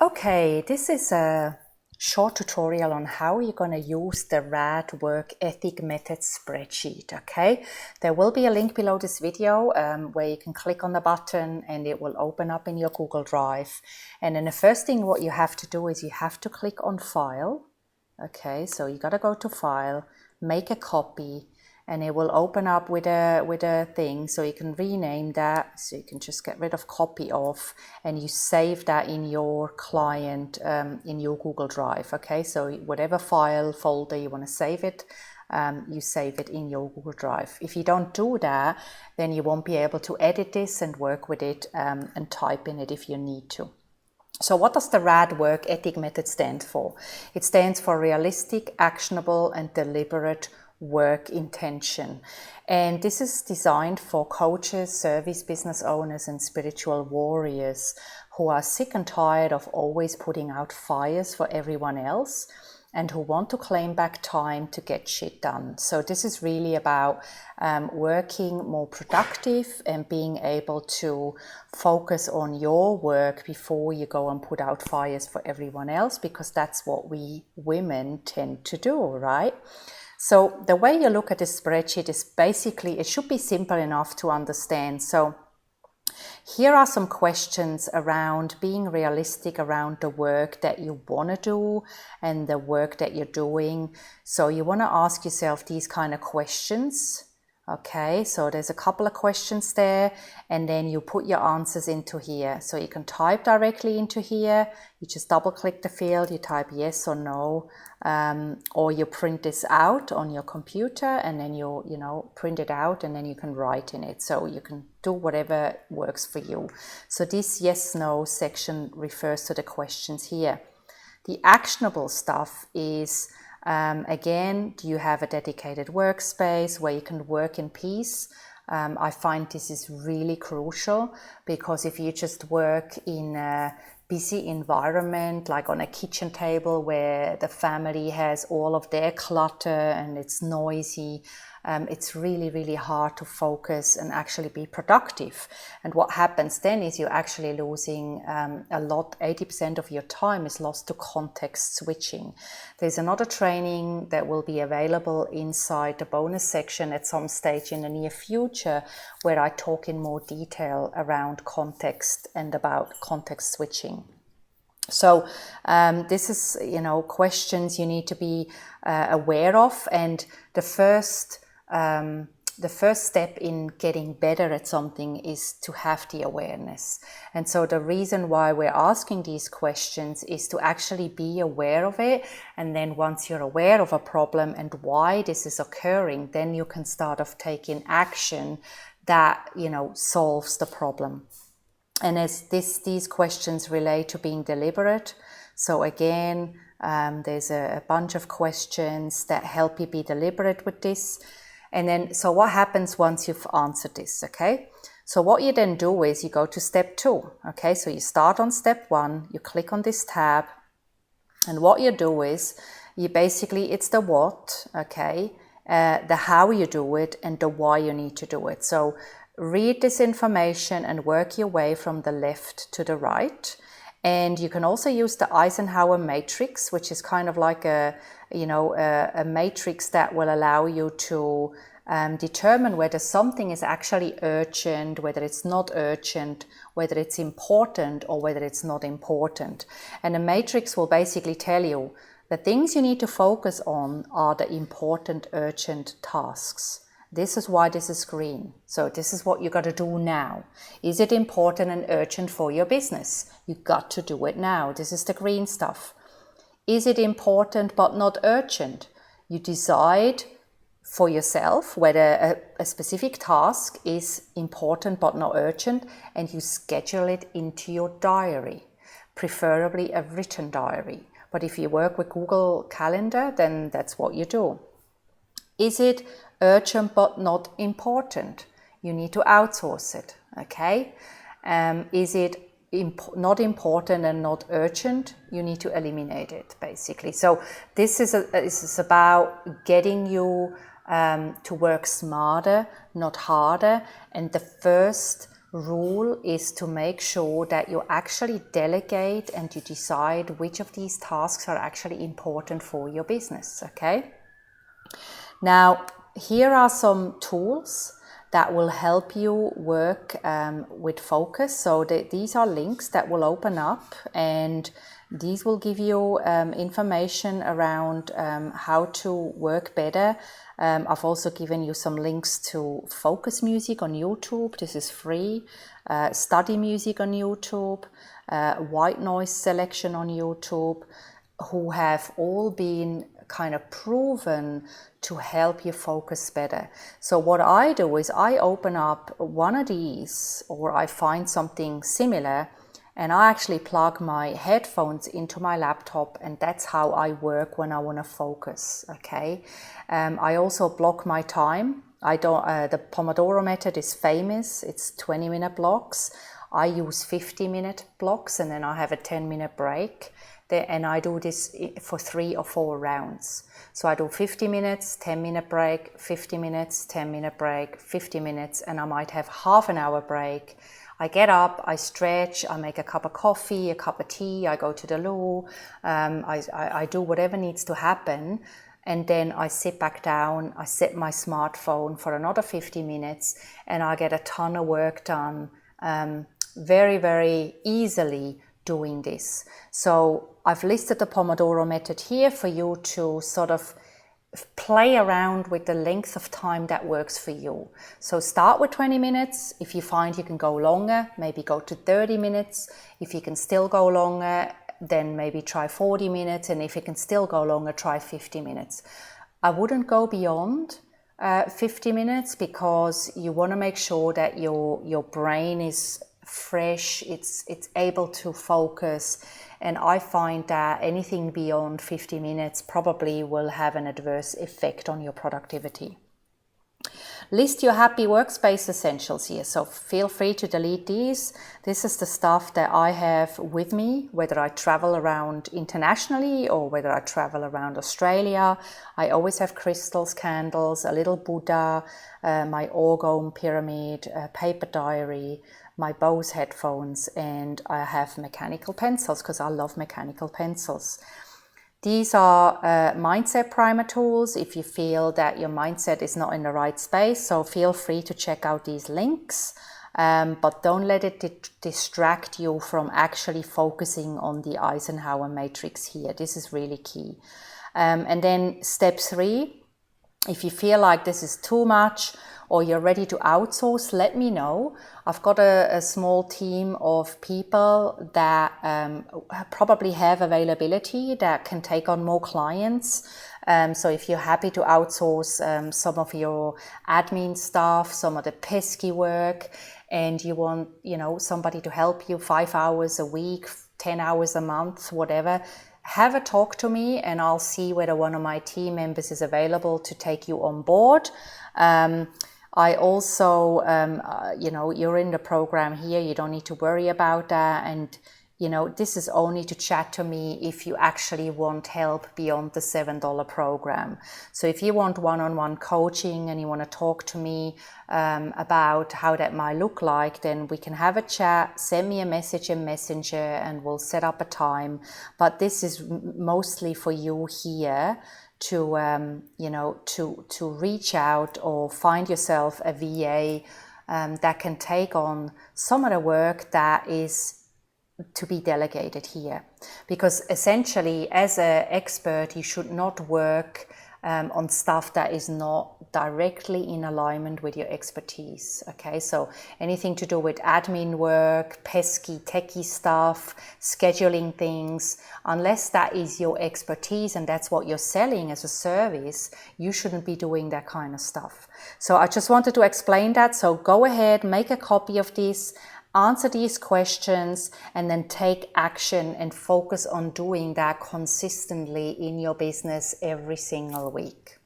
Okay, this is a short tutorial on how you're going to use the RAD work ethic method spreadsheet. Okay, there will be a link below this video where you can click on the button and it will open up in your Google Drive. And then the first thing what you have to do is you have to click on File. Okay, so you got to go to File, make a copy, and it will open up with a thing, so you can rename that, so you can just get rid of copy of, and you save that in your client, in your Google Drive. Okay, so whatever file folder you want to save it, you save it in your Google Drive. If you don't do that, then you won't be able to edit this and work with it and type in it if you need to. So what does the RAD work ethic method stand for? It stands for realistic, actionable, and deliberate work intention. And this is designed for coaches, service business owners, and spiritual warriors who are sick and tired of always putting out fires for everyone else and who want to claim back time to get shit done. So this is really about working more productive and being able to focus on your work before you go and put out fires for everyone else, because that's what we women tend to do, right? So the way you look at this spreadsheet is basically, it should be simple enough to understand. So here are some questions around being realistic around the work that you want to do and the work that you're doing. So you want to ask yourself these kind of questions. Okay, so there's a couple of questions there, and then you put your answers into here. So you can type directly into here. You just double click the field, you type yes or no, or you print this out on your computer and then you print it out and then you can write in it. So you can do whatever works for you. So this yes no section refers to the questions here. The actionable stuff is again, do you have a dedicated workspace where you can work in peace? I find this is really crucial, because if you just work in a busy environment, like on a kitchen table where the family has all of their clutter and it's noisy, it's really, really hard to focus and actually be productive. And what happens then is you're actually losing a lot, 80% of your time is lost to context switching. There's another training that will be available inside the bonus section at some stage in the near future, where I talk in more detail around context and about context switching. So this is, questions you need to be aware of, and the first step in getting better at something is to have the awareness. And so the reason why we're asking these questions is to actually be aware of it. And then once you're aware of a problem and why this is occurring, then you can start off taking action that, solves the problem. And as these questions relate to being deliberate. So again, there's a bunch of questions that help you be deliberate with this. And then, so what happens once you've answered this, okay? So what you then do is you go to step 2, okay? So you start on step 1, you click on this tab, and what you do is, it's the what, okay? The how you do it and the why you need to do it. So read this information and work your way from the left to the right. And you can also use the Eisenhower matrix, which is kind of like a matrix that will allow you to determine whether something is actually urgent, whether it's not urgent, whether it's important, or whether it's not important. And the matrix will basically tell you the things you need to focus on are the important, urgent tasks. This is why this is green. So this is what you got to do now. Is it important and urgent for your business? You got to do it now. This is the green stuff. Is it important but not urgent? You decide for yourself whether a specific task is important but not urgent, and you schedule it into your diary, preferably a written diary. But if you work with Google Calendar, then that's what you do. Is it urgent but not important? You need to outsource it, okay? Is it not important and not urgent? You need to eliminate it, basically. So this is about getting you to work smarter, not harder. And the first rule is to make sure that you actually delegate and you decide which of these tasks are actually important for your business, okay? Now, here are some tools that will help you work with focus. So these are links that will open up, and these will give you information around how to work better. I've also given you some links to focus music on YouTube. This is free. Study music on YouTube. White noise selection on YouTube, who have all been kind of proven to help you focus better. So what I do is I open up one of these, or I find something similar, and I actually plug my headphones into my laptop, and that's how I work when I want to focus, okay? I also block my time. The Pomodoro method is famous. It's 20-minute blocks. I use 50-minute blocks, and then I have a 10-minute break. And I do this for 3 or 4 rounds. So I do 50 minutes, 10-minute break, 50 minutes, 10-minute break, 50 minutes, and I might have half an hour break. I get up, I stretch, I make a cup of coffee, a cup of tea, I go to the loo, I do whatever needs to happen, and then I sit back down, I set my smartphone for another 50 minutes, and I get a ton of work done very, very easily doing this. So I've listed the Pomodoro method here for you to sort of play around with the length of time that works for you. So start with 20 minutes. If you find you can go longer, maybe go to 30 minutes. If you can still go longer, then maybe try 40 minutes. And if you can still go longer, try 50 minutes. I wouldn't go beyond 50 minutes because you want to make sure that your brain is fresh, it's able to focus, and I find that anything beyond 50 minutes probably will have an adverse effect on your productivity. List your happy workspace essentials here, so feel free to delete these. This is the stuff that I have with me, whether I travel around internationally or whether I travel around Australia. I always have crystals, candles, a little Buddha, my orgone pyramid, a paper diary, my Bose headphones, and I have mechanical pencils because I love mechanical pencils. These are mindset primer tools if you feel that your mindset is not in the right space, so feel free to check out these links, but don't let it distract you from actually focusing on the Eisenhower matrix here. This is really key. And then step 3, if you feel like this is too much or you're ready to outsource, let me know. I've got a small team of people that probably have availability that can take on more clients. So if you're happy to outsource some of your admin stuff, some of the pesky work, and you want, somebody to help you 5 hours a week, 10 hours a month, whatever, have a talk to me and I'll see whether one of my team members is available to take you on board. I also, you're in the program here, you don't need to worry about that. And, this is only to chat to me if you actually want help beyond the $7 program. So if you want one-on-one coaching and you want to talk to me about how that might look like, then we can have a chat, send me a message in Messenger and we'll set up a time. But this is mostly for you here to reach out or find yourself a VA that can take on some of the work that is to be delegated here. Because essentially, as an expert, you should not work on stuff that is not directly in alignment with your expertise. Okay, so anything to do with admin work, pesky, techie stuff, scheduling things, unless that is your expertise and that's what you're selling as a service, you shouldn't be doing that kind of stuff. So I just wanted to explain that. So go ahead, make a copy of this, answer these questions, and then take action and focus on doing that consistently in your business every single week.